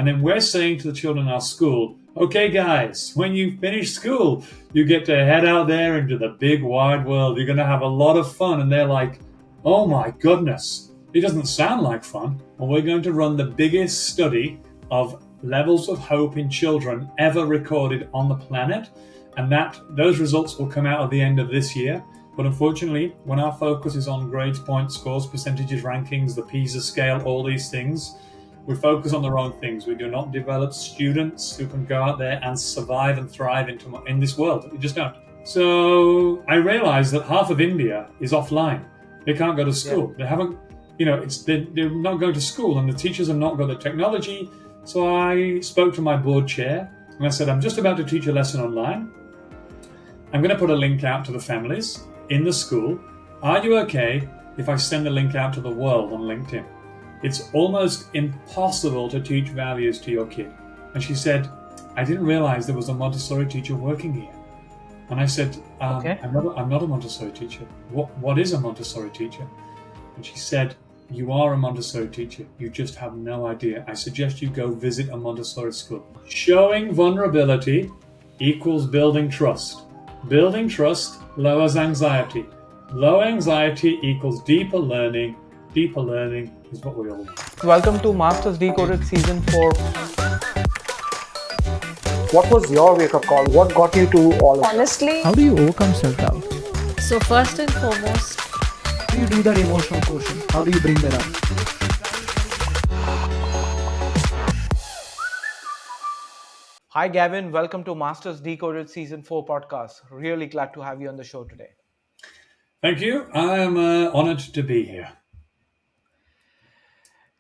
And then we're saying to the children in our school, okay, guys, when you finish school, you get to head out there into the big wide world. You're going to have a lot of fun. And they're like, oh my goodness, it doesn't sound like fun. And we're going to run the biggest study of levels of hope in children ever recorded on the planet. And those results will come out at the end of this year. But unfortunately, when our focus is on grades, points, scores, percentages, rankings, the PISA scale, all these things, we focus on the wrong things. We do not develop students who can go out there and survive and thrive in this world. We just don't. So I realized that half of India is offline. They can't go to school. They haven't, they're not going to school, and the teachers have not got the technology. So I spoke to my board chair and I said, I'm just about to teach a lesson online. I'm going to put a link out to the families in the school. Are you okay if I send the link out to the world on LinkedIn? It's almost impossible to teach values to your kid. And she said, I didn't realize there was a Montessori teacher working here. And I said, I'm not a Montessori teacher. What is a Montessori teacher? And she said, you are a Montessori teacher. You just have no idea. I suggest you go visit a Montessori school. Showing vulnerability equals building trust. Building trust lowers anxiety. Low anxiety equals deeper learning. Deeper learning is what we all want. Welcome to Masters Decoded Season 4. What was your wake-up call? What got you to all of Honestly, How do you overcome self-doubt? so first and foremost, How do you do that emotional quotient? How do you bring that up? Hi Gavin, welcome to Masters Decoded Season 4 podcast. Really glad to have you on the show today. Thank you. I am honored to be here.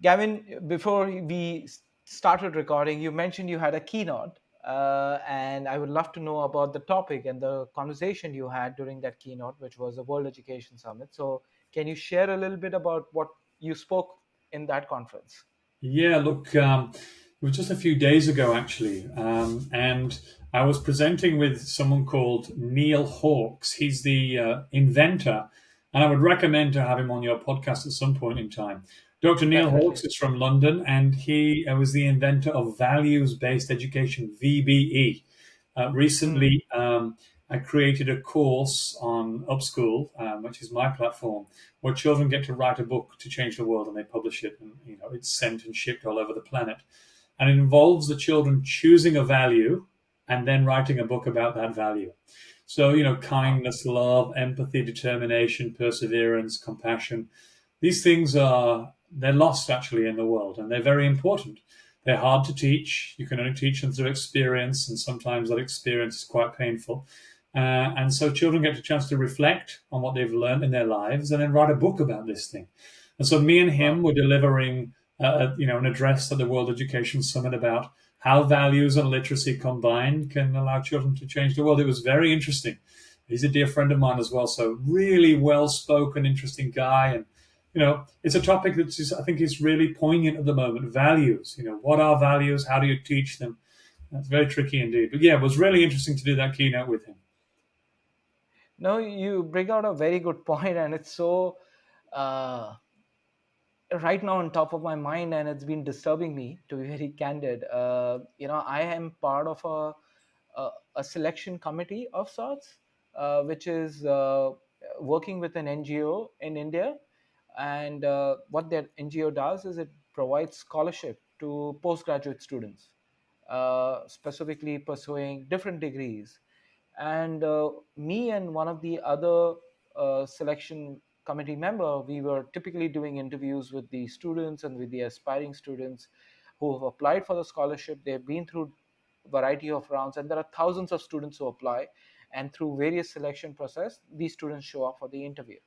Gavin, before we started recording, you mentioned you had a keynote, and I would love to know about the topic and the conversation you had during that keynote, which was the World Education Summit. So, can you share a little bit about what you spoke in that conference? Yeah, look, it was just a few days ago, actually, and I was presenting with someone called Neil Hawkes. He's the inventor, and I would recommend to have him on your podcast at some point in time. Dr. Neil Definitely. Hawkes is from London, and he was the inventor of values-based education, VBE. Recently, I created a course on Upschool, which is my platform, where children get to write a book to change the world, and they publish it, and it's sent and shipped all over the planet. And it involves the children choosing a value and then writing a book about that value. So, kindness, love, empathy, determination, perseverance, compassion. These things they're lost actually in the world, and they're very important. They're hard to teach. You can only teach them through experience, and sometimes that experience is quite painful. And so children get a chance to reflect on what they've learned in their lives and then write a book about this thing. And so me and him were delivering an address at the World Education Summit about how values and literacy combined can allow children to change the world. It was very interesting. He's a dear friend of mine as well, so really well-spoken, interesting guy. And it's a topic that I think is really poignant at the moment. Values, what are values? How do you teach them? That's very tricky indeed. But yeah, it was really interesting to do that keynote with him. No, you bring out a very good point, and it's so right now on top of my mind, and it's been disturbing me, to be very candid. I am part of a selection committee of sorts, which is working with an NGO in India. And what that NGO does is it provides scholarship to postgraduate students, specifically pursuing different degrees. And me and one of the other selection committee member, we were typically doing interviews with the students and with the aspiring students who have applied for the scholarship. They've been through a variety of rounds, and there are thousands of students who apply, and through various selection process, these students show up for the interview.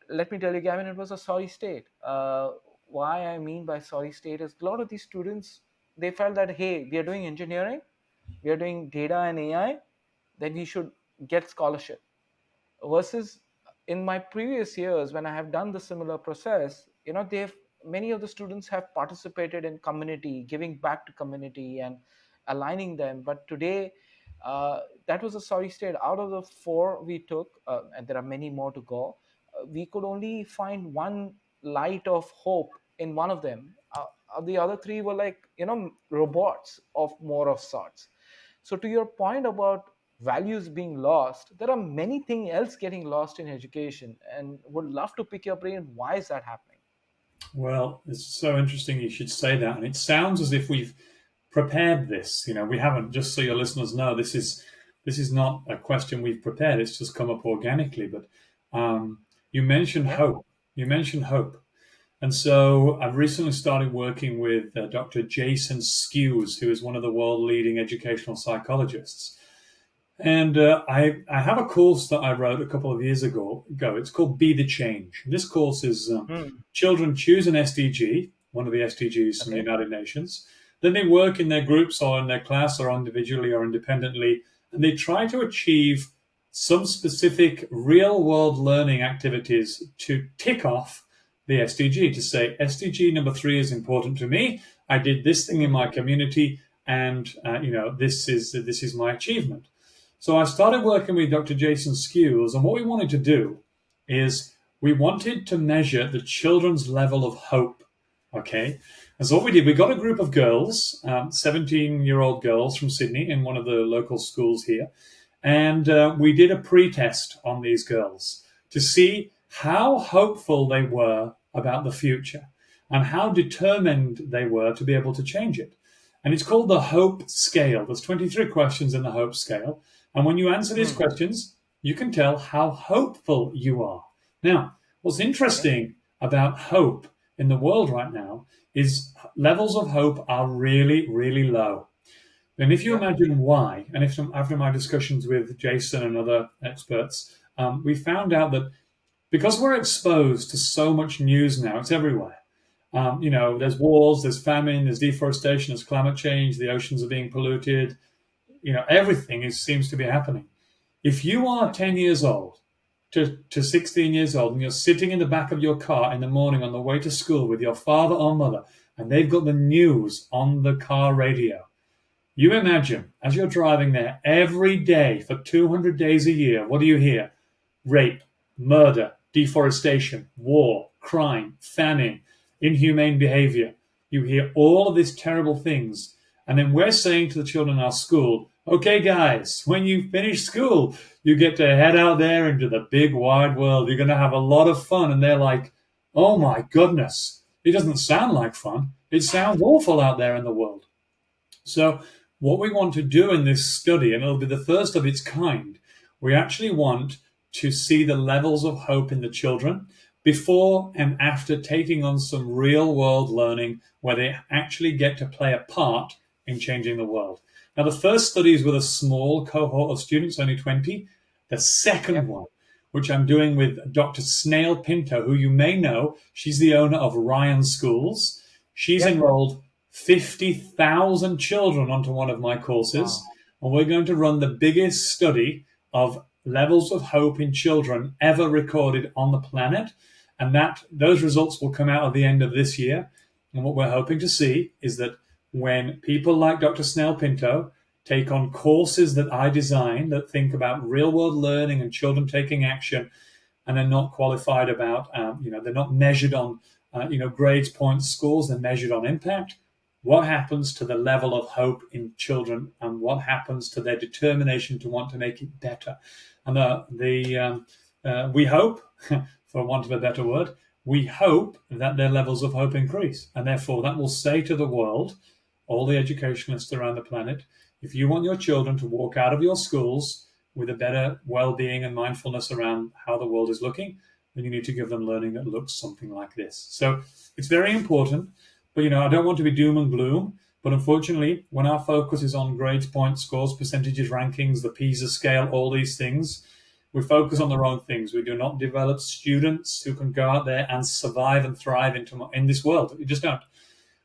Let me tell you, Gavin, it was a sorry state. Why I mean by sorry state is a lot of these students, they felt that, hey, we are doing engineering, we are doing data and AI, then we should get scholarship. Versus in my previous years, when I have done the similar process, many of the students have participated in community, giving back to community and aligning them. But today, that was a sorry state. Out of the 4 we took, and there are many more to go, we could only find one light of hope in one of them. the other three were like, robots of more of sorts. So to your point about values being lost, there are many things else getting lost in education, and would love to pick your brain. Why is that happening? Well, it's so interesting you should say that. And it sounds as if we've prepared this. We haven't, just so your listeners know, this is not a question we've prepared. It's just come up organically. But you mentioned Yeah. hope. You mentioned hope. And so I've recently started working with Dr. Jason Skews, who is one of the world leading educational psychologists. And I have a course that I wrote a couple of years ago. It's called Be the Change. And this course is Hmm. children choose an SDG, one of the SDGs from the Okay. United Nations. Then they work in their groups or in their class or individually or independently, and they try to achieve some specific real world learning activities to tick off the SDG, to say SDG number 3 is important to me. I did this thing in my community, and this is my achievement. So I started working with Dr. Jason Skews, and what we wanted to do is we wanted to measure the children's level of hope. Okay. And so what we did, we got a group of girls, 17-year-old girls from Sydney in one of the local schools here. And we did a pre-test on these girls to see how hopeful they were about the future and how determined they were to be able to change it. And it's called the Hope Scale. There's 23 questions in the Hope Scale. And when you answer these Hmm. questions, you can tell how hopeful you are. Now, what's Okay. interesting about hope in the world right now is levels of hope are really, really low. And if you Yeah. imagine why, and if after my discussions with Jason and other experts, we found out that because we're exposed to so much news now, it's everywhere. There's wars, there's famine, there's deforestation, there's climate change, the oceans are being polluted. Everything seems to be happening. If you are Yeah. 10 years old to 16 years old and you're sitting in the back of your car in the morning on the way to school with your father or mother, and they've got the news on the car radio, you imagine as you're driving there every day for 200 days a year, what do you hear? Rape, murder, deforestation, war, crime, famine, inhumane behavior. You hear all of these terrible things. And then we're saying to the children in our school, okay, guys, when you finish school, you get to head out there into the big wide world. You're going to have a lot of fun. And they're like, oh my goodness, it doesn't sound like fun. It sounds awful out there in the world. So, what we want to do in this study, and it'll be the first of its kind, we actually want to see the levels of hope in the children before and after taking on some real world learning where they actually get to play a part in changing the world. Now, the first study is with a small cohort of students, only 20. The second Yep. one, which I'm doing with Dr. Snail Pinto, who you may know, she's the owner of Ryan Schools. She's Yep. enrolled 50,000 children onto one of my courses, Wow. and we're going to run the biggest study of levels of hope in children ever recorded on the planet. And those results will come out at the end of this year. And what we're hoping to see is that when people like Dr. Snell Pinto take on courses that I design that think about real world learning and children taking action, and they're not qualified about, they're not measured on, grades, points, scores, they're measured on impact. What happens to the level of hope in children, and what happens to their determination to want to make it better? And we hope, for want of a better word, we hope that their levels of hope increase. And therefore, that will say to the world, all the educationalists around the planet, if you want your children to walk out of your schools with a better well-being and mindfulness around how the world is looking, then you need to give them learning that looks something like this. So it's very important. But I don't want to be doom and gloom. But unfortunately, when our focus is on grades, points, scores, percentages, rankings, the PISA scale, all these things, we focus on the wrong things. We do not develop students who can go out there and survive and thrive in this world. We just don't.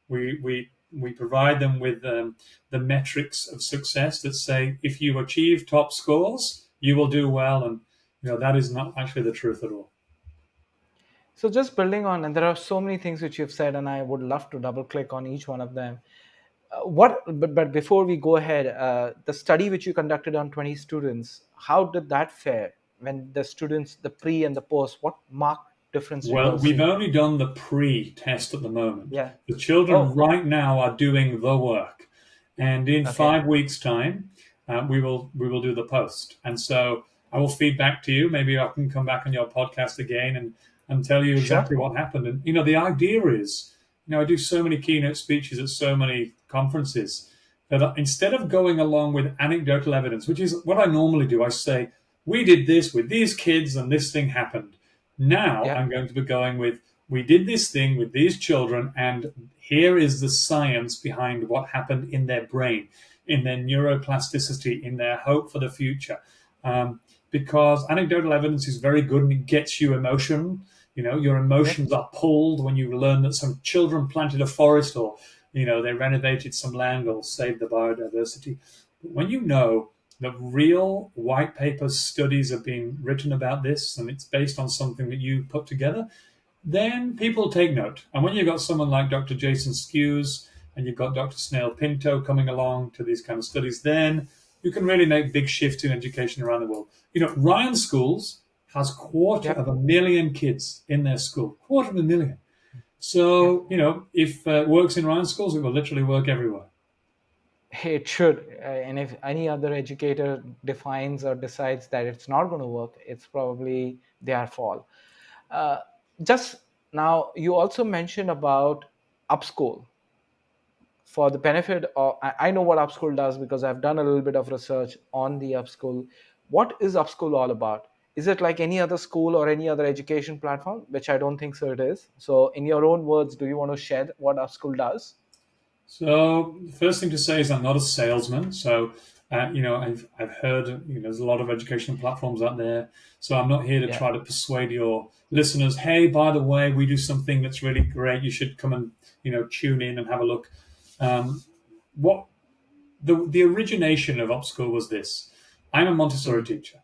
We provide them with the metrics of success that say if you achieve top scores, you will do well, and that is not actually the truth at all. So just building on, and there are so many things which you've said, and I would love to double click on each one of them. But before we go ahead, the study which you conducted on 20 students, how did that fare when the students, the pre and the post, what mark difference do you Well, we've see? only done the pre-test at the moment. Yeah. The children Oh, right now are doing the work, and in okay. 5 weeks' time, we will do the post. And so I will feed back to you. Maybe I can come back on your podcast again and tell you Sure. exactly what happened. And the idea is, I do so many keynote speeches at so many conferences that instead of going along with anecdotal evidence, which is what I normally do, I say we did this with these kids and this thing happened. Now Yeah. I'm going to be going with we did this thing with these children, and here is the science behind what happened in their brain, in their neuroplasticity, in their hope for the future. Because anecdotal evidence is very good and it gets you emotion. Your Yeah. emotions are pulled when you learn that some children planted a forest, or they renovated some land or saved the biodiversity. But when you know that real white paper studies have been written about this and it's based on something that you put together, then people take note. And when you've got someone like Dr. Jason Skews and you've got Dr. Snail Pinto coming along to these kind of studies, then you can really make big shifts in education around the world. Ryan Schools has Yeah. 250,000 kids in their school. 250,000. Yeah. So, if it works in Ryan Schools, it will literally work everywhere. It should. And if any other educator defines or decides that it's not going to work, it's probably their fault. Uh, just now, you also mentioned about upschool. For the benefit of, I know what upschool does because I've done a little bit of research on the upschool. What is upschool all about? Is it like any other school or any other education platform? Which I don't think so it is. So in your own words, do you want to share what upschool does? So the first thing to say is I'm not a salesman. So I've heard there's a lot of educational platforms out there. So I'm not here to Yeah. try to persuade your listeners. Hey, by the way, we do something that's really great. You should come and tune in and have a look. What the origination of Upschool was this. I'm a Montessori Hmm. teacher.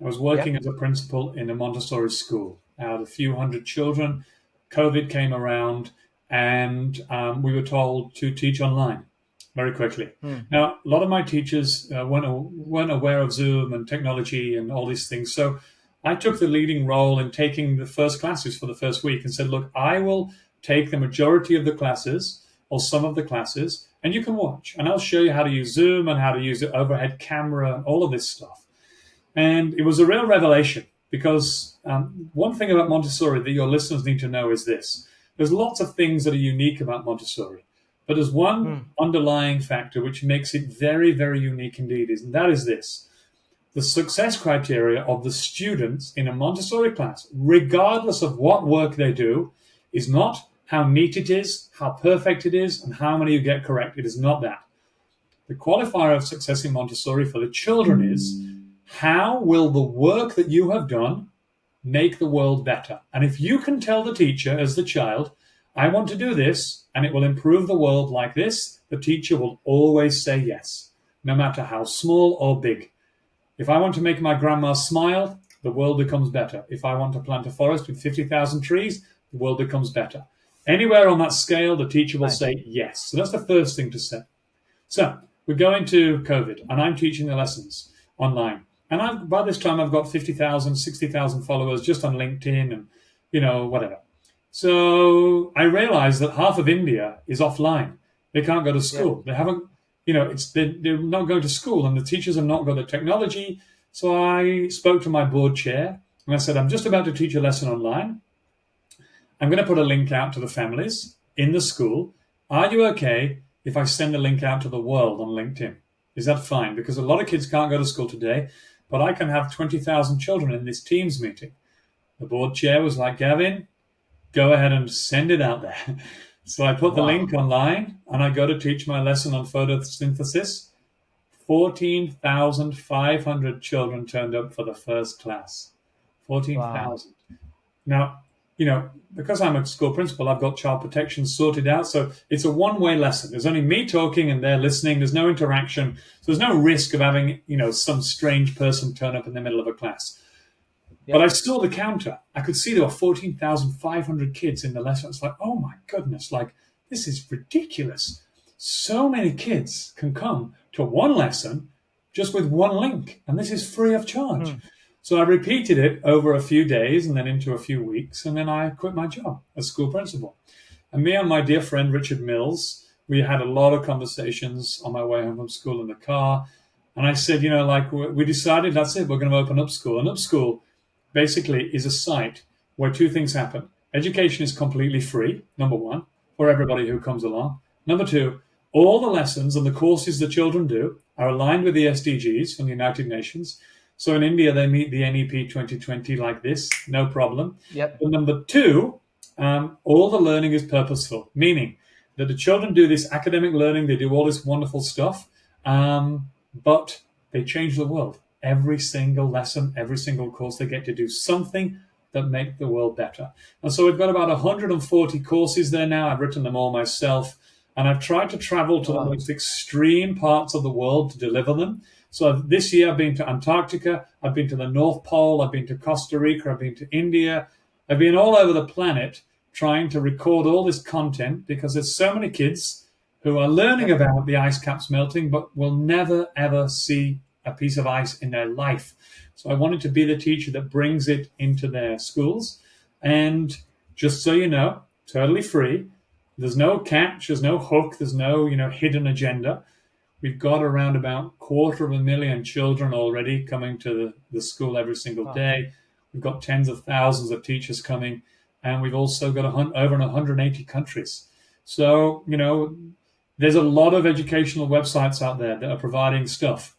I was Yeah. working as a principal in a Montessori school. I had a few hundred children. COVID came around, and we were told to teach online very quickly. Hmm. Now, a lot of my teachers weren't aware of Zoom and technology and all these things. So I took the leading role in taking the first classes for the first week and said, look, I will take the majority of the classes or some of the classes, and you can watch. And I'll show you how to use Zoom and how to use the overhead camera and all of this stuff. And it was a real revelation because one thing about Montessori that your listeners need to know is this. There's lots of things that are unique about Montessori, but there's one Hmm. underlying factor which makes it very, very unique indeed, and that is this. The success criteria of the students in a Montessori class, regardless of what work they do, is not how neat it is, how perfect it is, and how many you get correct. It is not that. The qualifier of success in Montessori for the children is how will the work that you have done make the world better? And if you can tell the teacher as the child, I want to do this and it will improve the world like this, the teacher will always say yes, no matter how small or big. If I want to make my grandma smile, the world becomes better. If I want to plant a forest with 50,000 trees, the world becomes better. Anywhere on that scale, the teacher will Nice. say yes. So that's the first thing to say. So we're going to COVID, and I'm teaching the lessons online. And by this time, I've got 50,000, 60,000 followers just on LinkedIn and, whatever. So I realized that half of India is offline. They can't go to Yeah. school. They haven't, they're not going to school, and the teachers have not got the technology. So I spoke to my board chair, and I said, I'm just about to teach a lesson online. I'm going to put a link out to the families in the school. Are you okay if I send a link out to the world on LinkedIn? Is that fine? Because a lot of kids can't go to school today, but I can have 20,000 children in this Teams meeting. The board chair was like, Gavin, go ahead and send it out there. So I put the Wow. link online and I go to teach my lesson on photosynthesis. 14,500 children turned up for the first class. 14,000. Now, because I'm a school principal, I've got child protection sorted out. So it's a one-way lesson. There's only me talking and they're listening. There's no interaction. So there's no risk of having, some strange person turn up in the middle of a class. But I saw the counter. I could see there were 14,500 kids in the lesson. It's like, oh my goodness, this is ridiculous. So many kids can come to one lesson just with one link, and this is free of charge. So I repeated it over a few days and then into a few weeks, and then I quit my job as school principal. And me and my dear friend Richard Mills, we had a lot of conversations on my way home from school in the car. And I said, like we decided that's it, we're going to open Up School. And Up School basically is a site where two things happen. Education is completely free, number one, for everybody who comes along. Number two, all the lessons and the courses the children do are aligned with the SDGs from the United Nations. So in India, they meet the NEP 2020 like this, no problem. Yep. But number two, all the learning is purposeful, meaning that the children do this academic learning, they do all this wonderful stuff, but they change the world. Every single lesson, every single course, they get to do something that make the world better. And so we've got about 140 courses there now. I've written them all myself, and I've tried to travel to the most extreme parts of the world to deliver them. So this year I've been to Antarctica, I've been to the North Pole, I've been to Costa Rica, I've been to India. I've been all over the planet trying to record all this content because there's so many kids who are learning about the ice caps melting but will never, ever see a piece of ice in their life. So I wanted to be the teacher that brings it into their schools. And just so you know, totally free. There's no catch, there's no hook, there's no, hidden agenda. We've got around about 250,000 children already coming to the school every single day. We've got tens of thousands of teachers coming, and we've also got over 180 countries. So, there's a lot of educational websites out there that are providing stuff.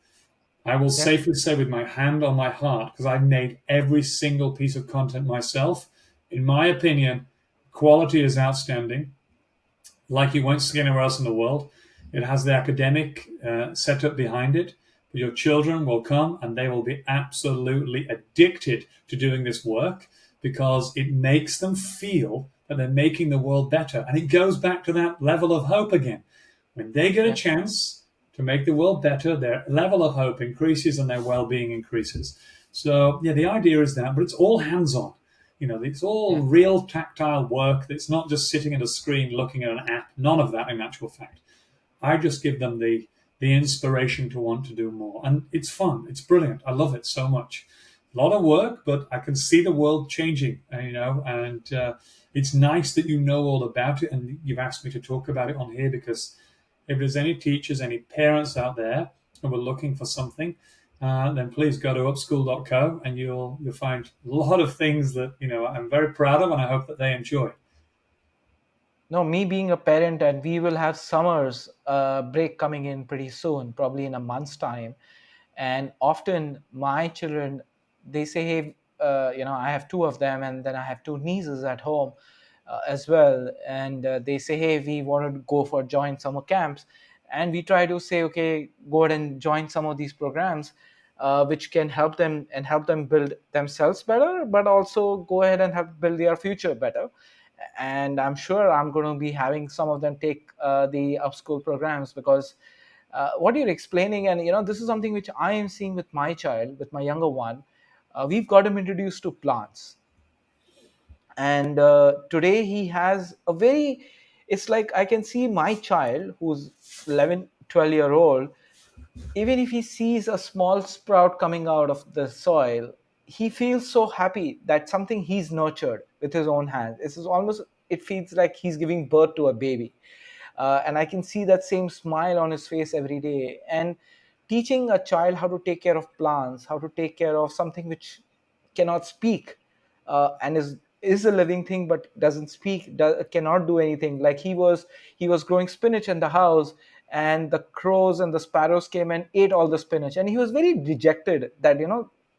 I will safely say with my hand on my heart, because I've made every single piece of content myself, in my opinion, quality is outstanding, like you won't see anywhere else in the world. It has the academic setup behind it. But your children will come and they will be absolutely addicted to doing this work because it makes them feel that they're making the world better. And it goes back to that level of hope again. When they get a chance to make the world better, their level of hope increases and their well-being increases. So, the idea is that, but it's all hands-on. It's all real tactile work. It's not just sitting at a screen looking at an app. None of that, in actual fact. I just give them the inspiration to want to do more. And it's fun. It's brilliant. I love it so much. A lot of work, but I can see the world changing, and it's nice that you know all about it. And you've asked me to talk about it on here because if there's any teachers, any parents out there who are looking for something, then please go to upschool.co and you'll find a lot of things that, I'm very proud of and I hope that they enjoy. No, me being a parent, and we will have summers break coming in pretty soon, probably in a month's time. And often my children, they say, hey, I have two of them, and then I have two nieces at home as well. And they say, hey, we want to join summer camps. And we try to say, okay, go ahead and join some of these programs, which can help them build themselves better, but also go ahead and help build their future better. And I'm sure I'm going to be having some of them take the upschool programs because what you're explaining, and this is something which I am seeing with my child, with my younger one. We've got him introduced to plants, and today he has it's like I can see my child who's 11, 12-year old. Even if he sees a small sprout coming out of the soil, he feels so happy that something he's nurtured with his own hands. It feels like he's giving birth to a baby. And I can see that same smile on his face every day. And teaching a child how to take care of plants, how to take care of something which cannot speak, and is a living thing but doesn't speak, cannot do anything. Like he was growing spinach in the house, and the crows and the sparrows came and ate all the spinach, and he was very dejected that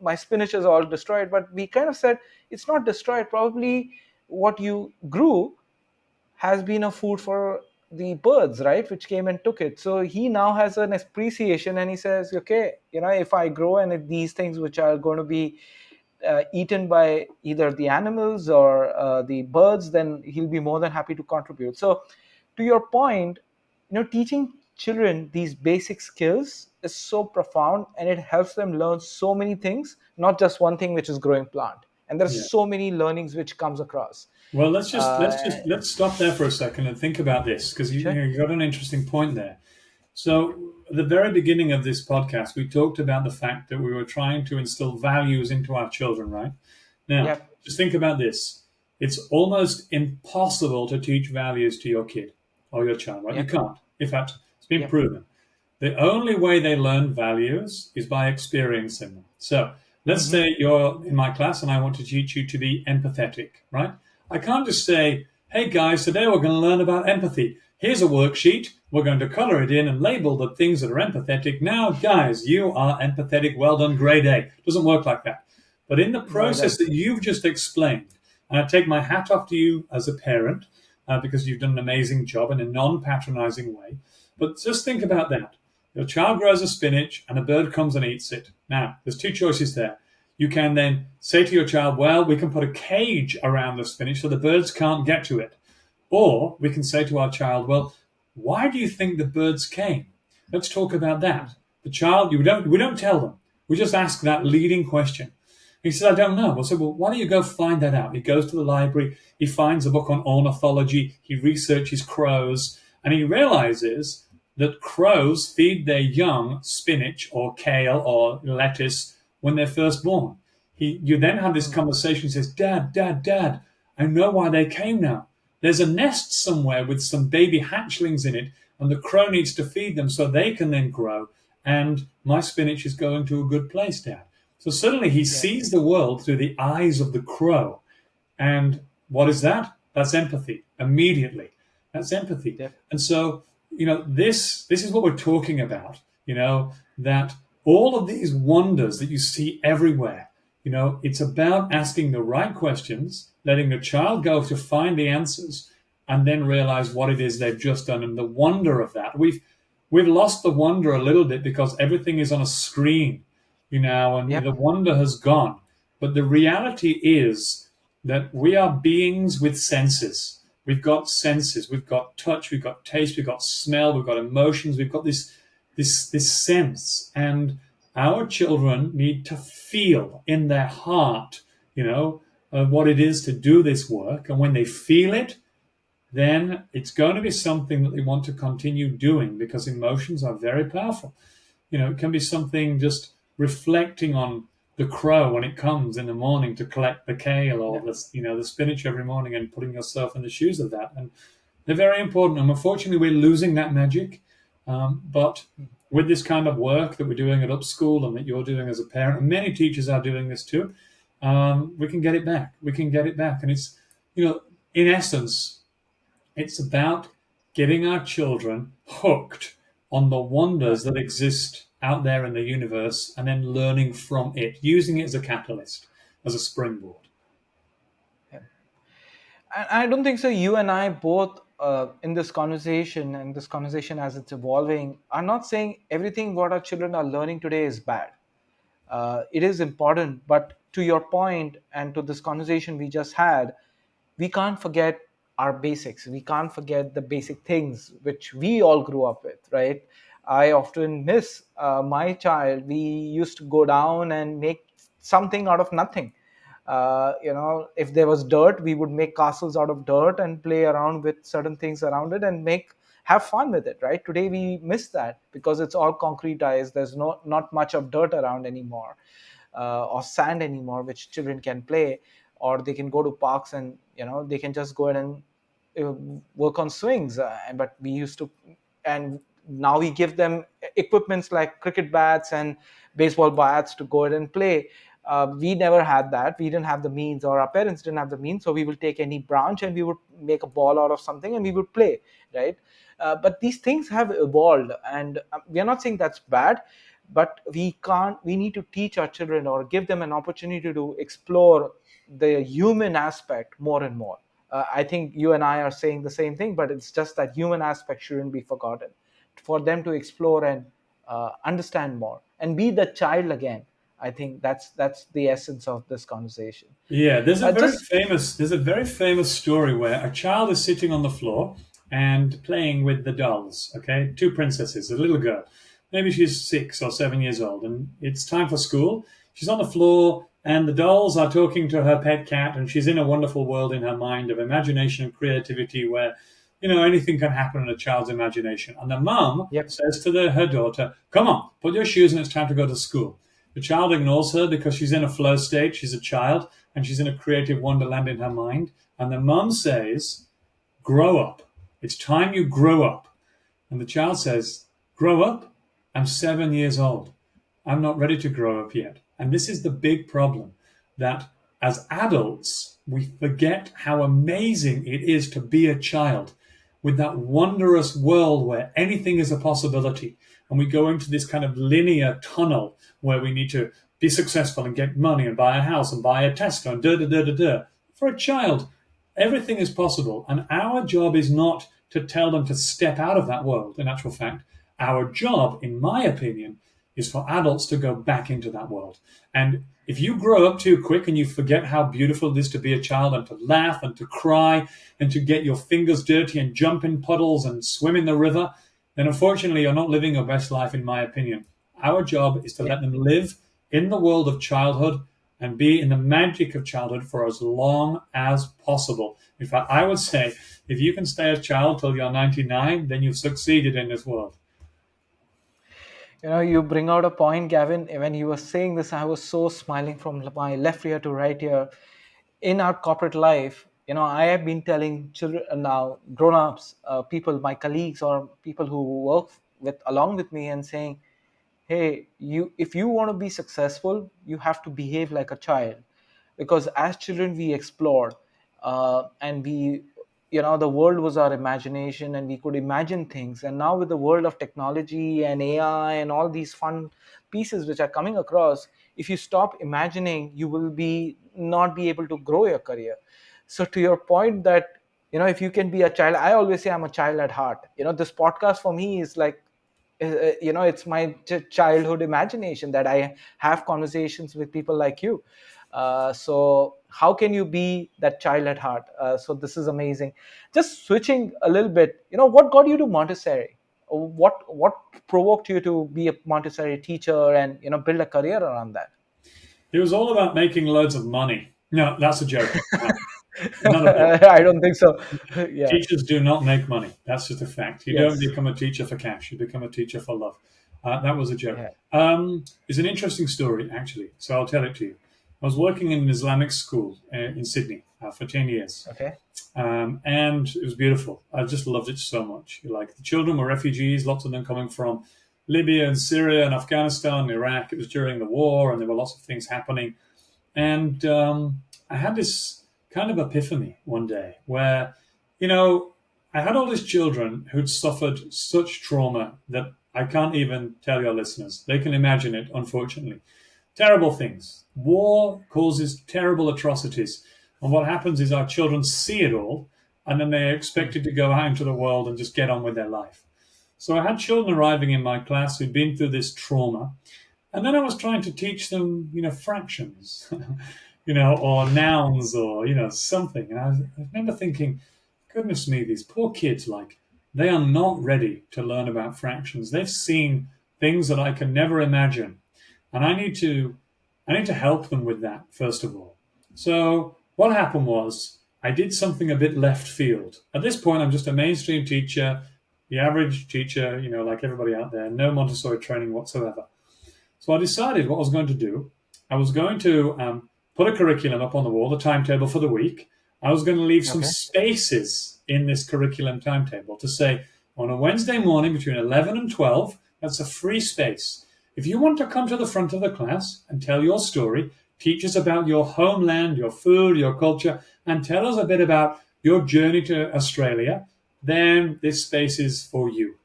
my spinach is all destroyed. But we kind of said, it's not destroyed, probably what you grew has been a food for the birds, right, which came and took it. So he now has an appreciation, and he says, okay, if I grow and if these things which are going to be eaten by either the animals or the birds, then he'll be more than happy to contribute. So to your point, teaching children these basic skills is so profound, and it helps them learn so many things, not just one thing, which is growing plant. And there's so many learnings which comes across. Well, let's stop there for a second and think about this, because you got an interesting point there. So, at the very beginning of this podcast, we talked about the fact that we were trying to instill values into our children, right? Now, Yep. just think about this. It's almost impossible to teach values to your kid or your child, right? You Yep. can't. In fact, it's been Yep. proven. The only way they learn values is by experiencing them. So let's Mm-hmm. say you're in my class and I want to teach you to be empathetic, right? I can't just say, hey guys, today we're going to learn about empathy. Here's a worksheet. We're going to color it in and label the things that are empathetic. Now, guys, you are empathetic. Well done, grade A. It doesn't work like that. But in the No, it process that doesn't. you've just explained, and I take my hat off to you as a parent because you've done an amazing job in a non patronizing way. But just think about that. Your child grows a spinach and a bird comes and eats it. Now, there's two choices there. You can then say to your child, well, we can put a cage around the spinach so the birds can't get to it. Or we can say to our child, well, why do you think the birds came? Let's talk about that. The child, we don't tell them. We just ask that leading question. He says, I don't know. We'll say, well, why don't you go find that out? He goes to the library, he finds a book on ornithology, he researches crows, and he realizes that crows feed their young spinach or kale or lettuce when they're first born. You then have this conversation. He says, Dad, Dad, Dad, I know why they came now. There's a nest somewhere with some baby hatchlings in it, and the crow needs to feed them so they can then grow. And my spinach is going to a good place, Dad. So suddenly he Yeah. sees the world through the eyes of the crow. And what is that? That's empathy immediately. That's empathy. Yep. And so, this is what we're talking about, that all of these wonders that you see everywhere, it's about asking the right questions, letting the child go to find the answers, and then realize what it is they've just done and the wonder of that. We've lost the wonder a little bit because everything is on a screen, and Yep. the wonder has gone. But the reality is that we are beings with senses. We've got senses. We've got touch. We've got taste. We've got smell. We've got emotions. We've got this sense, and our children need to feel in their heart, what it is to do this work. And when they feel it, then it's going to be something that they want to continue doing because emotions are very powerful. It can be something just reflecting on the crow when it comes in the morning to collect the kale or the spinach every morning and putting yourself in the shoes of that. And they're very important. And unfortunately, we're losing that magic. But with this kind of work that we're doing at Upschool and that you're doing as a parent, and many teachers are doing this too, we can get it back. We can get it back. And it's, in essence, it's about getting our children hooked on the wonders that exist out there in the universe and then learning from it, using it as a catalyst, as a springboard. And I don't think so. You and I both, in this conversation and this conversation as it's evolving, are not saying everything what our children are learning today is bad. It is important, but to your point and to this conversation we just had, we can't forget our basics. We can't forget the basic things which we all grew up with, right? I often miss my child. We used to go down and make something out of nothing. If there was dirt, we would make castles out of dirt and play around with certain things around it and have fun with it, right? Today we miss that because it's all concretized. There's not much of dirt around anymore, or sand anymore, which children can play, or they can go to parks and they can just go ahead and work on swings. But we used to, and now we give them equipments like cricket bats and baseball bats to go ahead and play. We never had that. We didn't have the means, or our parents didn't have the means. So we will take any branch and we would make a ball out of something and we would play, right? But these things have evolved, and we are not saying that's bad, but we need to teach our children or give them an opportunity to explore the human aspect more and more. I think you and I are saying the same thing, but it's just that human aspect shouldn't be forgotten, for them to explore and understand more and be the child again. I think that's the essence of this conversation. Yeah, Just there's a very famous story where a child is sitting on the floor and playing with the dolls. Okay, two princesses, a little girl. Maybe she's 6 or 7 years old, and it's time for school. She's on the floor, and the dolls are talking to her pet cat, and she's in a wonderful world in her mind of imagination and creativity where anything can happen in a child's imagination. And the mum Yep. says to her daughter, come on, put your shoes on, it's time to go to school. The child ignores her because she's in a flow state, she's a child, and she's in a creative wonderland in her mind. And the mum says, grow up. It's time you grow up. And the child says, grow up? I'm 7 years old. I'm not ready to grow up yet. And this is the big problem, that as adults, we forget how amazing it is to be a child with that wondrous world where anything is a possibility. And we go into this kind of linear tunnel where we need to be successful and get money and buy a house and buy a Tesla and da da da da da. For a child, everything is possible. And our job is not to tell them to step out of that world. In actual fact, our job, in my opinion, is for adults to go back into that world. And if you grow up too quick and you forget how beautiful it is to be a child and to laugh and to cry and to get your fingers dirty and jump in puddles and swim in the river, then unfortunately you're not living your best life, in my opinion. Our job is to let them live in the world of childhood and be in the magic of childhood for as long as possible. In fact, I would say if you can stay a child till you're 99, then you've succeeded in this world. You bring out a point, Gavin. When you were saying this, I was so smiling from my left ear to right ear. In our corporate life, I have been telling children now, grown-ups, people, my colleagues or people who work along with me, and saying, hey, if you want to be successful, you have to behave like a child. Because as children we explored, and the world was our imagination and we could imagine things. And now with the world of technology and AI and all these fun pieces which are coming across, if you stop imagining, you will not be able to grow your career. So to your point that, if you can be a child, I always say I'm a child at heart. This podcast for me is like, it's my childhood imagination that I have conversations with people like you. So how can you be that child at heart? So this is amazing. Just switching a little bit, what got you to Montessori? What provoked you to be a Montessori teacher and build a career around that? It was all about making loads of money. No, that's a joke. None of it. I don't think so. Yeah. Teachers do not make money. That's just a fact. You don't Yes. become a teacher for cash. You become a teacher for love. That was a joke. Yeah. It's an interesting story, actually. So I'll tell it to you. I was working in an Islamic school in Sydney for 10 years. Okay. And it was beautiful. I just loved it so much. Like, the children were refugees, lots of them coming from Libya and Syria and Afghanistan and Iraq. It was during the war and there were lots of things happening. And I had this kind of epiphany one day where, I had all these children who'd suffered such trauma that I can't even tell your listeners. They can imagine it, unfortunately. Terrible things. War causes terrible atrocities. And what happens is our children see it all, and then they're expected to go out into the world and just get on with their life. So I had children arriving in my class who'd been through this trauma. And then I was trying to teach them, fractions, or nouns or, something. And I remember thinking, goodness me, these poor kids, they are not ready to learn about fractions. They've seen things that I can never imagine. And I need to help them with that, first of all. So what happened was I did something a bit left field. At this point, I'm just a mainstream teacher, the average teacher, like everybody out there, no Montessori training whatsoever. So I decided what I was going to do. I was going to put a curriculum up on the wall, the timetable for the week. I was going to leave some spaces in this curriculum timetable to say, on a Wednesday morning between 11 and 12, that's a free space. If you want to come to the front of the class and tell your story, teach us about your homeland, your food, your culture, and tell us a bit about your journey to Australia, then this space is for you.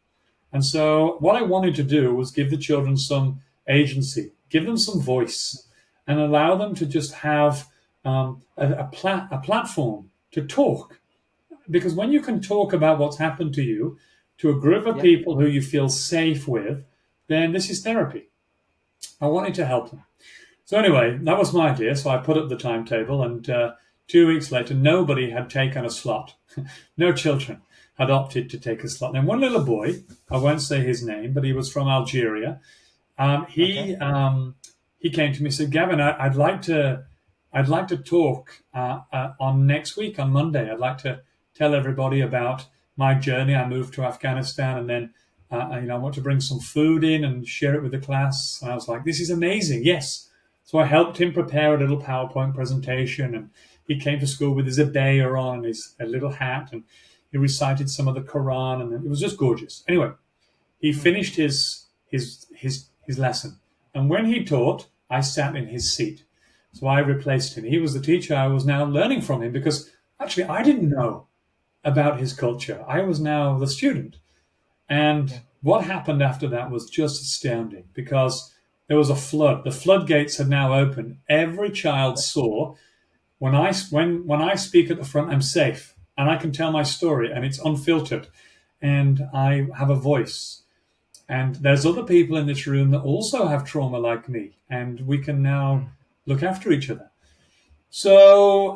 And so what I wanted to do was give the children some agency, give them some voice, and allow them to just have a platform to talk. Because when you can talk about what's happened to you to a group of people who you feel safe with, then this is therapy. I wanted to help them. So anyway, that was my idea. So I put up the timetable, and 2 weeks later, nobody had taken a slot. No children had opted to take a slot. And one little boy, I won't say his name, but he was from Algeria. He came to me and said, Gavin, I'd like to talk on next week, on Monday. I'd like to tell everybody about my journey. I moved to Afghanistan, and then I want to bring some food in and share it with the class. And I was like, this is amazing. Yes. So I helped him prepare a little PowerPoint presentation, and he came to school with his abaya on and his a little hat, and he recited some of the Quran, and it was just gorgeous. Anyway, he finished his lesson, and when he taught, I sat in his seat. So I replaced him. He was the teacher. I was now learning from him because actually I didn't know about his culture. I was now the student. And Yeah. what happened after that was just astounding because there was a flood. The floodgates had now opened. Every child saw when I speak at the front, I'm safe and I can tell my story and it's unfiltered and I have a voice. And there's other people in this room that also have trauma like me, and we can now look after each other. So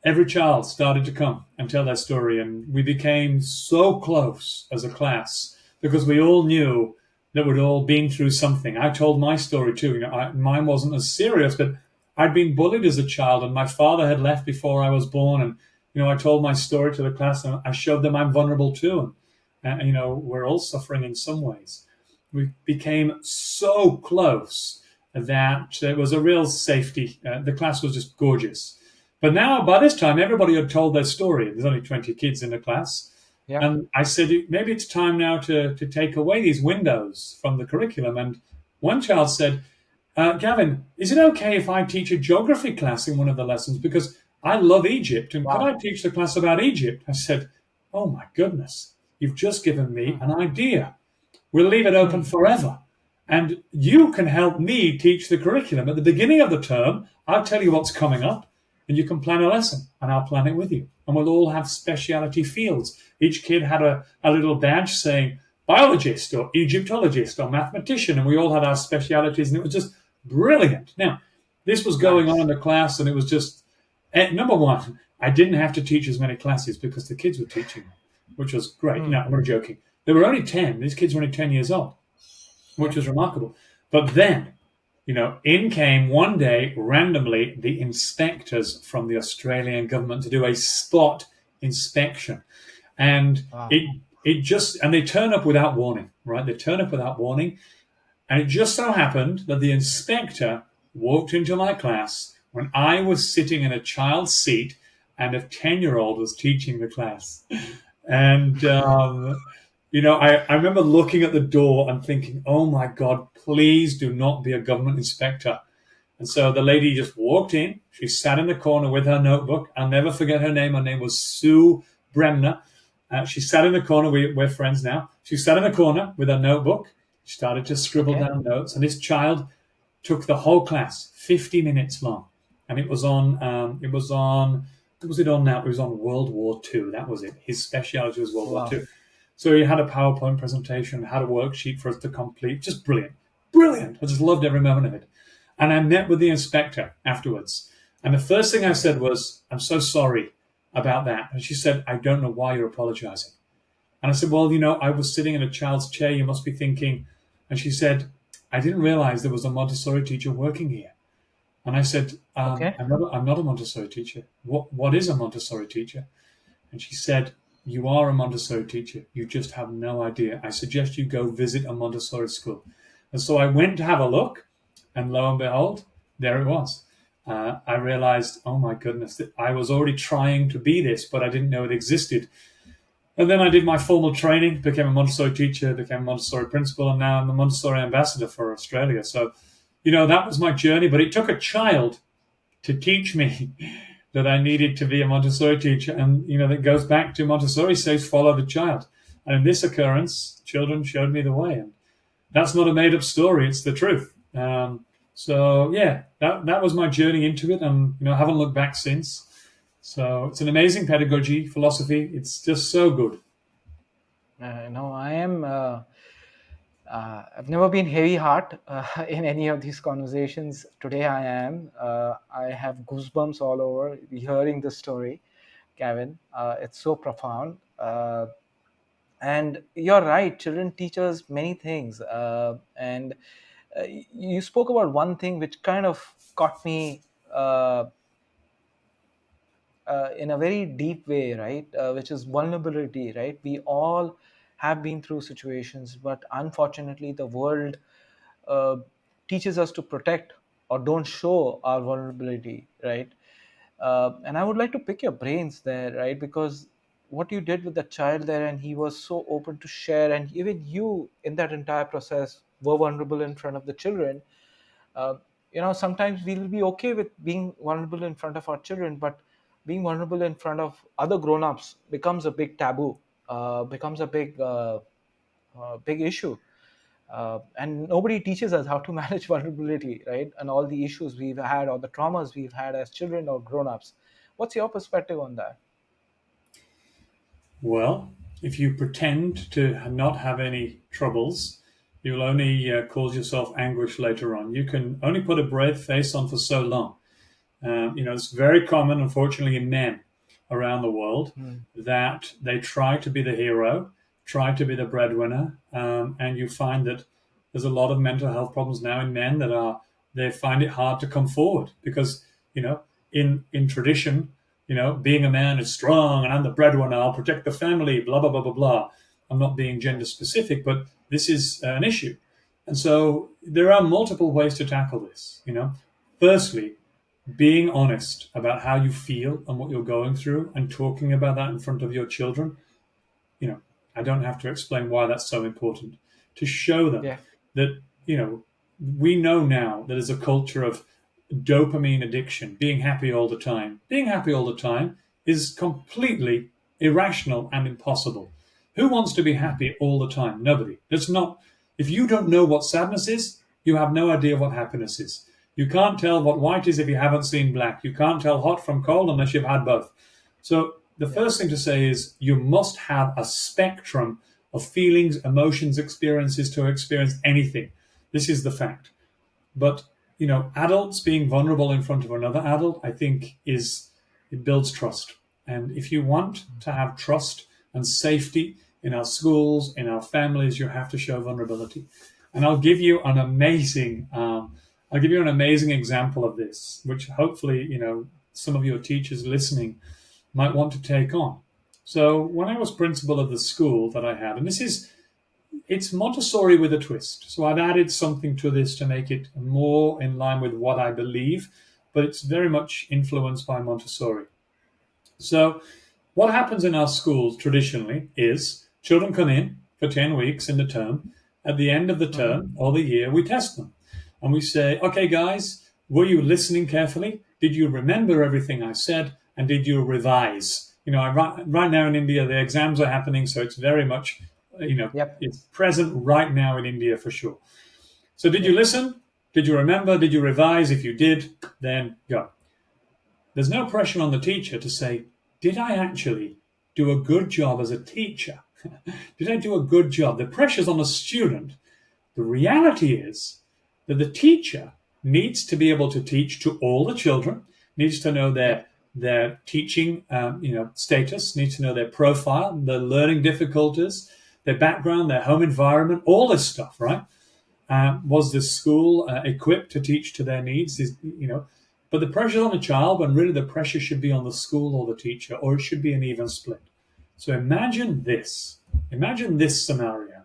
every child started to come and tell their story, and we became so close as a class because we all knew that we'd all been through something. I told my story too. Mine wasn't as serious, but I'd been bullied as a child, and my father had left before I was born. And I told my story to the class, and I showed them I'm vulnerable too, and we're all suffering in some ways. We became so close that it was a real safety. The class was just gorgeous. But now, by this time, everybody had told their story. There's only 20 kids in the class. Yeah. And I said, maybe it's time now to take away these windows from the curriculum. And one child said, Gavin, is it okay if I teach a geography class in one of the lessons? Because I love Egypt. And could Wow. I teach the class about Egypt? I said, oh my goodness, you've just given me an idea. We'll leave it open forever. And you can help me teach the curriculum. At the beginning of the term, I'll tell you what's coming up, and you can plan a lesson, and I'll plan it with you. And we'll all have speciality fields. Each kid had a little badge saying biologist or Egyptologist or mathematician, and we all had our specialities, and it was just brilliant. Now, this was going on in the class, and it was just, number one, I didn't have to teach as many classes because the kids were teaching, which was great. No, I'm not joking. They were only 10. These kids were only 10 years old, which was remarkable. But then, in came one day randomly the inspectors from the Australian government to do a spot inspection. And Wow. and they turn up without warning, right? They turn up without warning. And it just so happened that the inspector walked into my class when I was sitting in a child's seat and a 10-year-old was teaching the class. And, I remember looking at the door and thinking, oh my God, please do not be a government inspector. And so the lady just walked in. She sat in the corner with her notebook. I'll never forget her name. Her name was Sue Bremner. She sat in the corner. We're friends now. She sat in the corner with her notebook. She started to scribble Okay. down notes. And this child took the whole class, 50 minutes long. And it was on, what was it on now? It was on World War II. That was it. His specialty was World War Wow. II. So he had a PowerPoint presentation, had a worksheet for us to complete. Just brilliant. Brilliant. I just loved every moment of it. And I met with the inspector afterwards. And the first thing I said was, I'm so sorry about that. And she said, I don't know why you're apologizing. And I said, well, I was sitting in a child's chair. You must be thinking. And she said, I didn't realize there was a Montessori teacher working here. And I said, Okay. I'm not a Montessori teacher. What is a Montessori teacher? And she said, you are a Montessori teacher. You just have no idea. I suggest you go visit a Montessori school. And so I went to have a look, and lo and behold, there it was. I realized, oh my goodness, that I was already trying to be this, but I didn't know it existed. And then I did my formal training, became a Montessori teacher, became a Montessori principal, and now I'm the Montessori ambassador for Australia. So, that was my journey, but it took a child to teach me that I needed to be a Montessori teacher. And, that goes back to Montessori says, follow the child. And in this occurrence, children showed me the way. And that's not a made up story, it's the truth. So, yeah, that was my journey into it. And, I haven't looked back since. So it's an amazing pedagogy, philosophy. It's just so good. I am. I've never been heavy heart in any of these conversations. Today I am. I have goosebumps all over hearing the story, Gavin. It's so profound. And you're right, children teach us many things. And you spoke about one thing which kind of caught me in a very deep way, right? Which is vulnerability, right? We all have been through situations, but unfortunately, the world uh, teaches us to protect or don't show our vulnerability, right? And I would like to pick your brains there, right? Because what you did with the child there, and he was so open to share, and even you in that entire process were vulnerable in front of the children. uh, Sometimes we'll be okay with being vulnerable in front of our children, but being vulnerable in front of other grown-ups becomes a big taboo, becomes a big issue. And nobody teaches us how to manage vulnerability, right? And all the issues we've had or the traumas we've had as children or grown-ups. What's your perspective on that? Well, if you pretend to not have any troubles, you'll only cause yourself anguish later on. You can only put a brave face on for so long. It's very common, unfortunately, in men around the world Hmm. that they try to be the hero, try to be the breadwinner, and you find that there's a lot of mental health problems now in men that they find it hard to come forward because in tradition, being a man is strong and I'm the breadwinner, I'll protect the family, blah blah blah blah blah. I'm not being gender specific, but this is an issue, and so there are multiple ways to tackle this. Firstly, being honest about how you feel and what you're going through and talking about that in front of your children. you know I don't have to explain why that's so important, to show them Yeah. that we know now that there's a culture of dopamine addiction, being happy all the time is completely irrational and impossible. Who wants to be happy all the time? Nobody. That's not. If you don't know what sadness is, you have no idea what happiness is. You can't tell what white is if you haven't seen black. You can't tell hot from cold unless you've had both. So the Yeah. first thing to say is you must have a spectrum of feelings, emotions, experiences to experience anything. This is the fact. But adults being vulnerable in front of another adult, I think, it builds trust. And if you want to have trust and safety in our schools, in our families, you have to show vulnerability. And I'll give you an amazing example of this, which hopefully some of your teachers listening might want to take on. So when I was principal of the school that I had, and it's Montessori with a twist. So I've added something to this to make it more in line with what I believe, but it's very much influenced by Montessori. So what happens in our schools traditionally is children come in for 10 weeks in the term. At the end of the Mhm. term or the year, we test them. And we say, okay, guys, were you listening carefully? Did you remember everything I said? And did you revise? Right now in India, the exams are happening, so it's very much, Yep. it's present right now in India for sure. So did you Yep. listen? Did you remember? Did you revise? If you did, then go. There's no pressure on the teacher to say, did I actually do a good job as a teacher? Did I do a good job? The pressure's on the student. The reality is that the teacher needs to be able to teach to all the children, needs to know their Yep. their teaching status, needs to know their profile, their learning difficulties, their background, their home environment, all this stuff, right? Was the school equipped to teach to their needs? But the pressure's on the child when really the pressure should be on the school or the teacher, or it should be an even split. So imagine this. Imagine this scenario.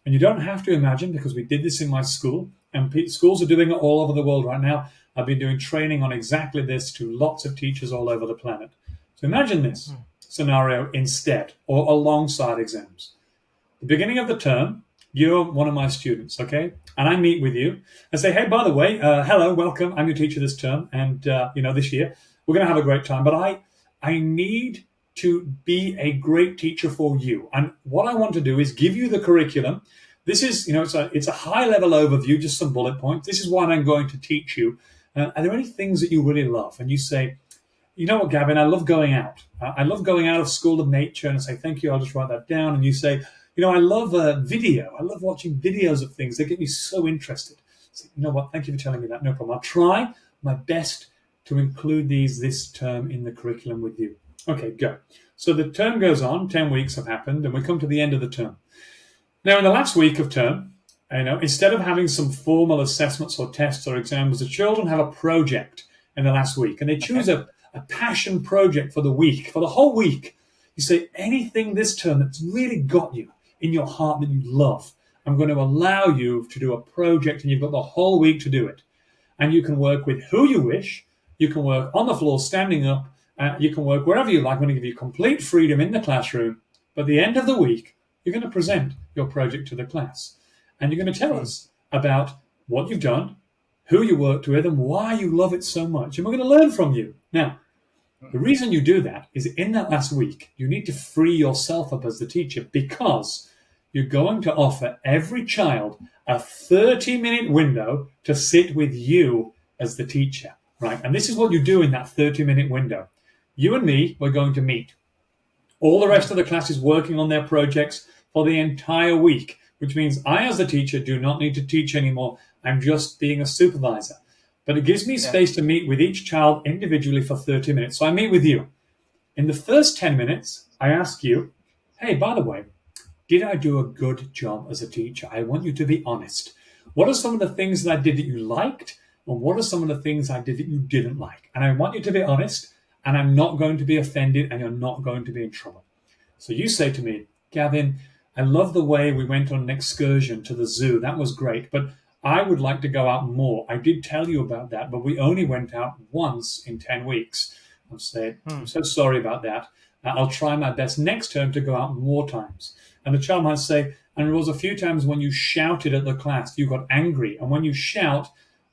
And you don't have to imagine because we did this in my school, and schools are doing it all over the world right now. I've been doing training on exactly this to lots of teachers all over the planet. So imagine this scenario instead or alongside exams. The beginning of the term, you're one of my students, okay? And I meet with you and say, hey, by the way, hello, welcome. I'm your teacher this term, and this year we're going to have a great time. But I need to be a great teacher for you. And what I want to do is give you the curriculum. This is, it's a high level overview, just some bullet points. This is what I'm going to teach you. Are there any things that you really love? And you say, you know what, Gavin, I love going out. I love going out of school of nature. And I say, thank you, I'll just write that down. And you say, I love video. I love watching videos of things. They get me so interested. So, you know what, thank you for telling me that. No problem. I'll try my best to include this term in the curriculum with you. Okay, go. So the term goes on, 10 weeks have happened, and we come to the end of the term. Now, in the last week of term, instead of having some formal assessments or tests or exams, the children have a project in the last week, and they choose Okay. a a passion project for the week, for the whole week. You say anything this term that's really got you in your heart that you love. I'm going to allow you to do a project, and you've got the whole week to do it. And you can work with who you wish. You can work on the floor, standing up. You can work wherever you like. I'm going to give you complete freedom in the classroom. But at the end of the week, you're going to present your project to the class. And you're going to tell us about what you've done, who you worked with, and why you love it so much. And we're going to learn from you. Now, the reason you do that is in that last week, you need to free yourself up as the teacher, because you're going to offer every child a 30-minute window to sit with you as the teacher, right? And this is what you do in that 30-minute window. You and me, we're going to meet. All the rest of the class is working on their projects for the entire week, which means I, as the teacher, do not need to teach anymore. I'm just being a supervisor. But it gives me space to meet with each child individually for 30 minutes. So I meet with you. In the first 10 minutes, I ask you, hey, by the way, did I do a good job as a teacher? I want you to be honest. What are some of the things that I did that you liked? And what are some of the things I did that you didn't like? And I want you to be honest, and I'm not going to be offended, and you're not going to be in trouble. So you say to me, Gavin, I love the way we went on an excursion to the zoo. That was great, but I would like to go out more. I did tell you about that, but we only went out once in 10 weeks. I've said, I'm so sorry about that. I'll try my best next term to go out more times. And the child might say, and there was a few times when you shouted at the class, you got angry. And when you shout,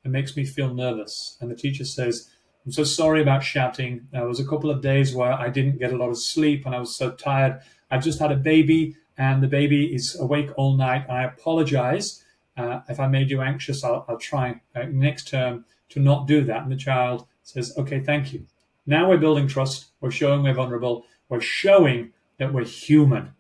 it makes me feel nervous. And the teacher says, I'm so sorry about shouting. There was a couple of days where I didn't get a lot of sleep and I was so tired. I just had a baby and the baby is awake all night. I apologize. If I made you anxious, I'll try next term to not do that. And the child says, okay, thank you. Now we're building trust. We're showing we're vulnerable. We're showing that we're human.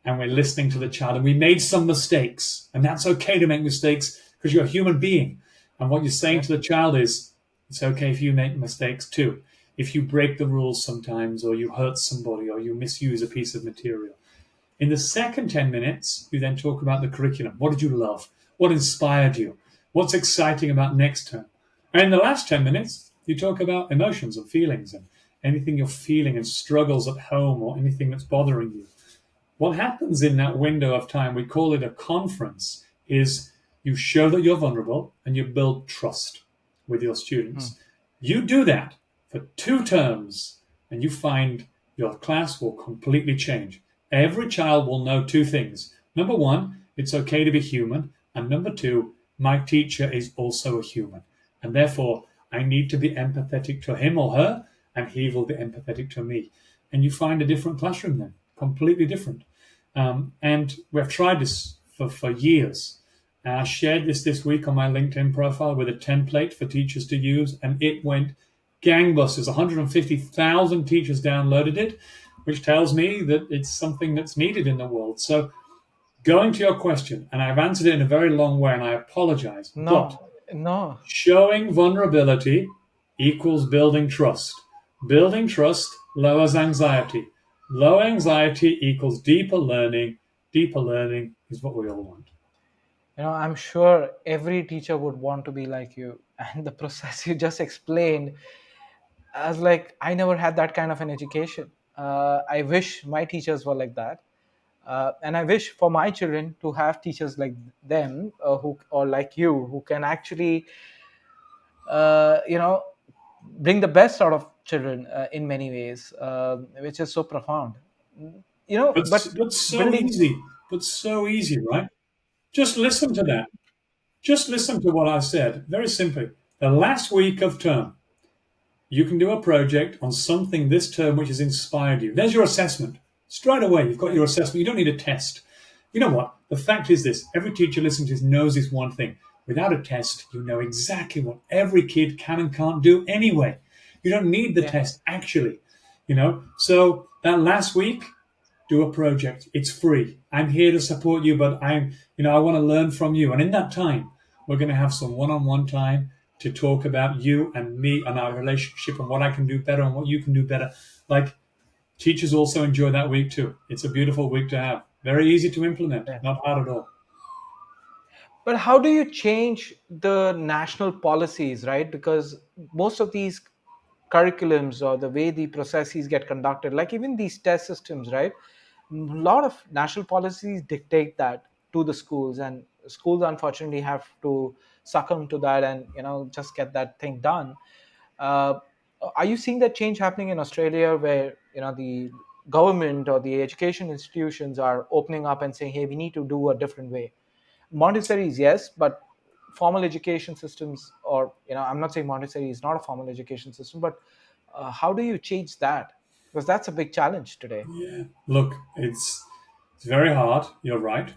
And we're listening to the child. And we made some mistakes. And that's okay to make mistakes because you're a human being. And what you're saying to the child is, it's okay if you make mistakes too. If you break the rules sometimes, or you hurt somebody, or you misuse a piece of material. In the second 10 minutes, you then talk about the curriculum. What did you love? What inspired you? What's exciting about next term? And in the last 10 minutes, you talk about emotions and feelings and anything you're feeling and struggles at home or anything that's bothering you. What happens in that window of time, we call it a conference, is you show that you're vulnerable and you build trust with your students. You do that for 2 terms and you find your class will completely change. Every child will know 2 things. Number 1, it's okay to be human. And number 2, my teacher is also a human. And therefore, I need to be empathetic to him or her, and he will be empathetic to me. And you find a different classroom then, completely different. And we've tried this for years. I shared this week on my LinkedIn profile with a template for teachers to use, and it went gangbusters. 150,000 teachers downloaded it, which tells me that it's something that's needed in the world. So going to your question, and I've answered it in a very long way, and I apologize, but No. showing vulnerability equals building trust. Building trust lowers anxiety. Low anxiety equals deeper learning. Deeper learning is what we all want. I'm sure every teacher would want to be like you. And the process you just explained, I was like, I never had that kind of an education. I wish my teachers were like that. And I wish for my children to have teachers like them, who, or like you, who can actually, uh, you know, bring the best out of children in many ways, which is so profound. But But so building, easy. But so easy, right? Just listen to that. Just listen to what I said. Very simply. The last week of term, you can do a project on something this term which has inspired you. There's your assessment. Straight away, you've got your assessment. You don't need a test. You know what? The fact is this. Every teacher listening to this knows this one thing. Without a test, you know exactly what every kid can and can't do anyway. You don't need the test, actually. So that last week, do a project. It's free. I'm here to support you, but I want to learn from you. And in that time, we're going to have some one-on-one time to talk about you and me and our relationship and what I can do better and what you can do better. Like, teachers also enjoy that week too. It's a beautiful week to have. Very easy to implement, not hard at all. but how do you change the national policies, right? Because most of these curriculums or the way the processes get conducted, like even these test systems, right? A lot of national policies dictate that to the schools, and schools unfortunately have to succumb to that and just get that thing done. uh, are you seeing that change happening in Australia, where the government or the education institutions are opening up and saying, hey, we need to do a different way? Montessori is yes, but formal education systems, or I'm not saying Montessori is not a formal education system, but how do you change that? Because that's a big challenge today. Yeah. Look, it's very hard. You're right.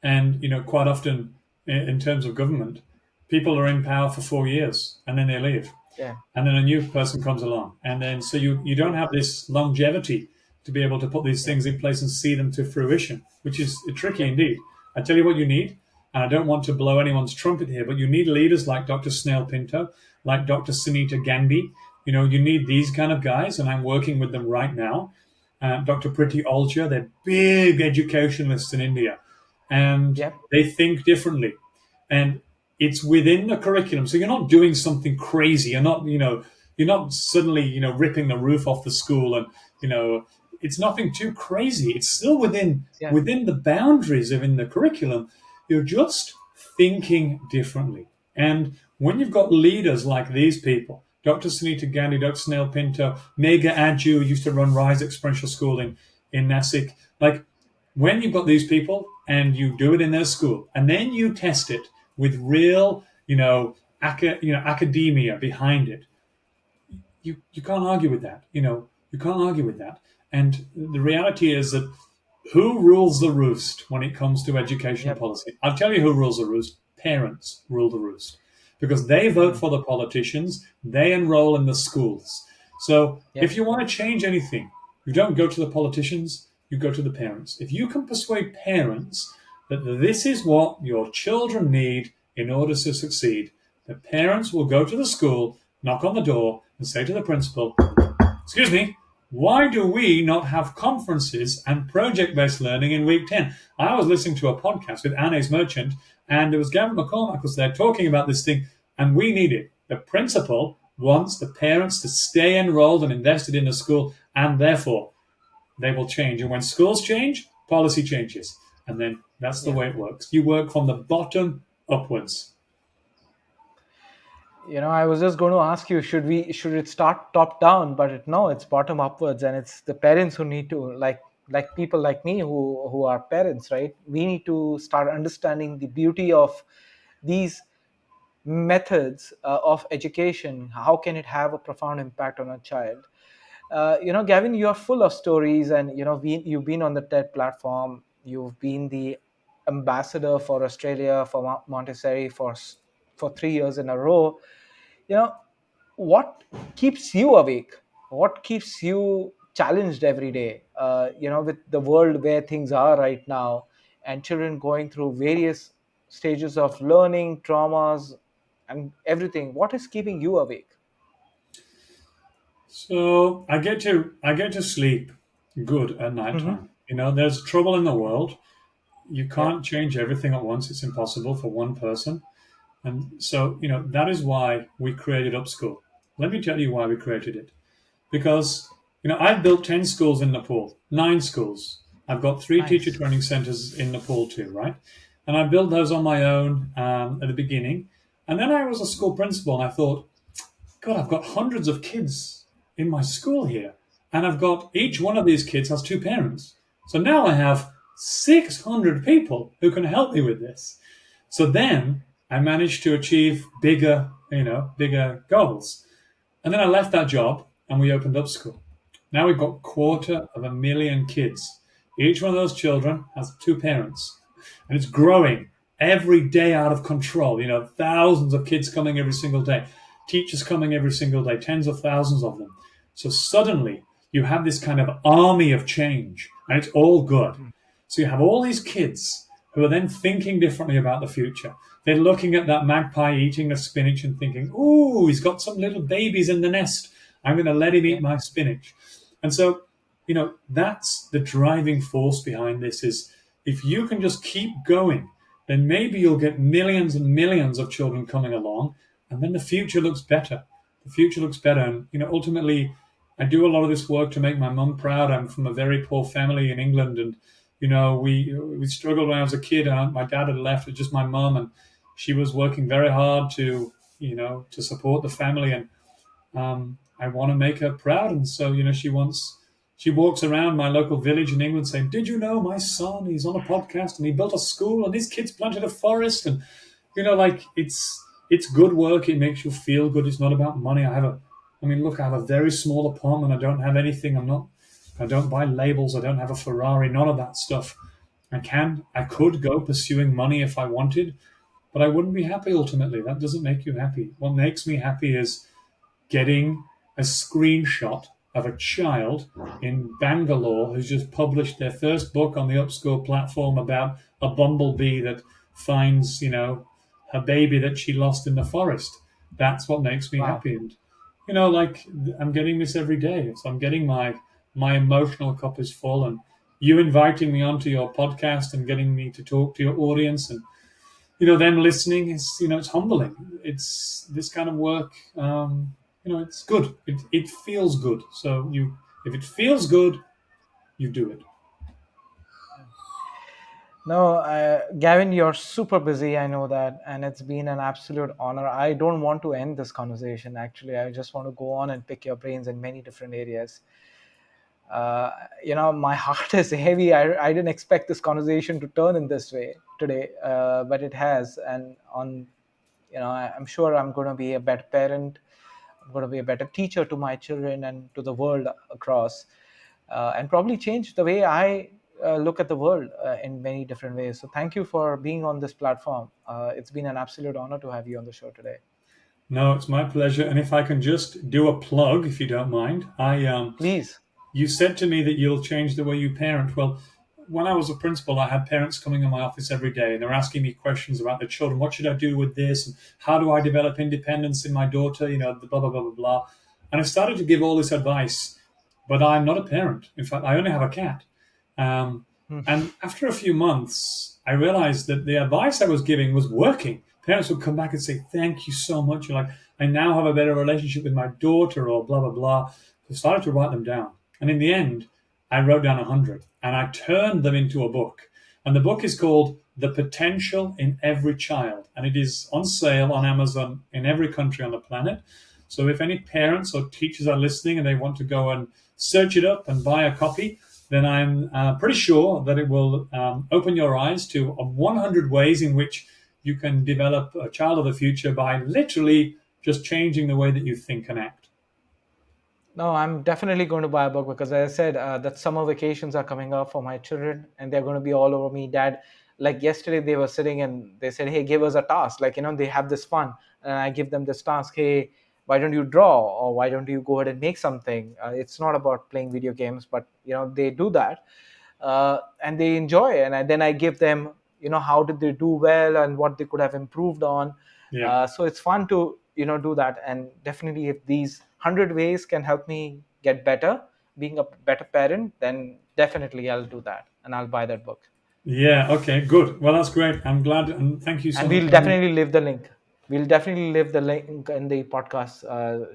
And quite often, in terms of government, people are in power for 4 years and then they leave, Yeah. and then a new person comes along, and then so you don't have this longevity to be able to put these Yep. things in place and see them to fruition, which is tricky Yep. indeed. I tell you what you need, and I don't want to blow anyone's trumpet here, but you need leaders like Dr. Snail Pinto, like Dr. Sunita Gandhi. You need these kind of guys, and I'm working with them right now. Dr. Priti Olcha, they're big educationalists in India, and Yep. they think differently. And it's within the curriculum, so you're not doing something crazy. You're not suddenly ripping the roof off the school, and it's nothing too crazy. It's still within Yeah. within the boundaries of in the curriculum. You're just thinking differently. And when you've got leaders like these people, Dr. Sunita Gandhi, Dr. Snail Pinto, Mega Adju, who used to run Rise Experiential School in Nasik, like when you've got these people and you do it in their school and then you test it with real, academia behind it, you can't argue with that. You can't argue with that. And the reality is that who rules the roost when it comes to education Yep. policy? I'll tell you who rules the roost. Parents rule the roost because they vote for the politicians, they enroll in the schools. So Yep. if you want to change anything, you don't go to the politicians, you go to the parents. If you can persuade parents that this is what your children need in order to succeed, the parents will go to the school, knock on the door, and say to the principal, excuse me, why do we not have conferences and project-based learning in week 10? I was listening to a podcast with Annes Merchant, and there was Gavin McCormack was there talking about this thing, and we need it. The principal wants the parents to stay enrolled and invested in the school, and therefore they will change. And when schools change, policy changes. And then that's the Yeah. way it works. You work from the bottom upwards. I was just going to ask you, should it start top down? But no, it's bottom upwards, and it's the parents who need to, like people like me who are parents, right? We need to start understanding the beauty of these methods of education. How can it have a profound impact on a child? Gavin, you are full of stories, and you've been on the TED platform. You've been the ambassador for Australia for Montessori for 3 years in a row. What keeps you awake? What keeps you challenged every day? With the world where things are right now, and children going through various stages of learning, traumas, and everything. What is keeping you awake? So I get to sleep good at night Hmm. time. There's trouble in the world. You Yeah. can't change everything at once. It's impossible for one person. And so, that is why we created Upschool. Let me tell you why we created it. Because, I've built 10 schools in Nepal, 9 schools. I've got 3 teacher Nice. training centers in Nepal too, right? And I built those on my own at the beginning. And then I was a school principal and I thought, God, I've got hundreds of kids in my school here. And I've got each one of these kids has 2 parents. So now I have 600 people who can help me with this. So then I managed to achieve bigger goals. And then I left that job and we opened up school. Now we've got 250,000 kids. Each one of those children has 2 parents. And it's growing every day out of control. Thousands of kids coming every single day, teachers coming every single day, tens of thousands of them. So suddenly you have this kind of army of change, and it's all good. So you have all these kids who are then thinking differently about the future. They're looking at that magpie eating the spinach and thinking, ooh, he's got some little babies in the nest. I'm going to let him eat Yeah. my spinach. And so, that's the driving force behind this is if you can just keep going, then maybe you'll get millions and millions of children coming along, and then the future looks better. the future looks better. And ultimately, I do a lot of this work to make my mum proud. I'm from a very poor family in England, and we struggled when I was a kid. My dad had left; it was just my mum, and she was working very hard to to support the family. And I want to make her proud. And so, she walks around my local village in England saying, "Did you know my son? He's on a podcast and he built a school and his kids planted a forest." And, like it's good work. It makes you feel good. It's not about money. Look, I have a very small apartment. I don't have anything. I don't buy labels. I don't have a Ferrari, none of that stuff. I could go pursuing money if I wanted, but I wouldn't be happy ultimately. That doesn't make you happy. What makes me happy is getting a screenshot of a child in Bangalore who's just published their first book on the Upscore platform about a bumblebee that finds, her baby that she lost in the forest. That's what makes me Wow. happy. And, like I'm getting this every day. So I'm getting my emotional cup is full, and you inviting me onto your podcast and getting me to talk to your audience, and them listening is, it's humbling. It's this kind of work. It's good. It feels good. So if it feels good, you do it. No, Gavin, you're super busy. I know that. And it's been an absolute honor. I don't want to end this conversation, actually. I just want to go on and pick your brains in many different areas. My heart is heavy. I didn't expect this conversation to turn in this way today, but it has. And I'm sure I'm going to be a better parent. I'm going to be a better teacher to my children and to the world across, and probably change the way I look at the world in many different ways. So thank you for being on this platform. It's been an absolute honor to have you on the show today. No, it's my pleasure. And if I can just do a plug, if you don't mind, Please. you said to me that you'll change the way you parent. Well, when I was a principal, I had parents coming in my office every day, and they're asking me questions about their children. What should I do with this? And how do I develop independence in my daughter? The blah, blah, blah, blah, blah. And I started to give all this advice, but I'm not a parent. In fact, I only have a cat. Um, Hmm. and after a few months, I realized that the advice I was giving was working. Parents would come back and say, "Thank you so much. You're like, I now have a better relationship with my daughter," or blah, blah, blah. So I started to write them down. And in the end, I wrote down 100 and I turned them into a book. And the book is called The Potential in Every Child. And it is on sale on Amazon in every country on the planet. So if any parents or teachers are listening and they want to go and search it up and buy a copy, then I'm pretty sure that it will open your eyes to 100 ways in which you can develop a child of the future by literally just changing the way that you think and act. No, I'm definitely going to buy a book because, as I said, that summer vacations are coming up for my children, and they're going to be all over me. Dad, like yesterday, they were sitting and they said, "Hey, give us a task." Like, they have this fun, and I give them this task. Hey, why don't you draw, or why don't you go ahead and make something? It's not about playing video games, but they do that, and they enjoy. And then I give them, how did they do well and what they could have improved on. Yeah. So it's fun to do that. And definitely, if these 100 ways can help me get better, being a better parent, then definitely I'll do that and I'll buy that book. Yeah. Okay. Good. Well, that's great. I'm glad, and thank you so And much. we'll definitely leave the link. We'll definitely leave the link in the podcast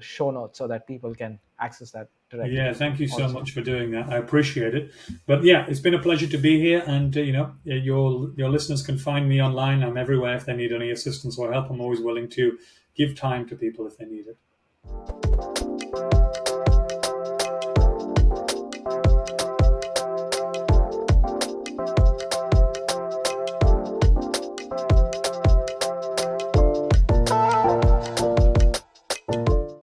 show notes so that people can access that Yeah. directly Thank you so also. much for doing that. I appreciate it. But yeah, it's been a pleasure to be here. And your listeners can find me online. I'm everywhere. If they need any assistance or help, I'm always willing to give time to people if they need it.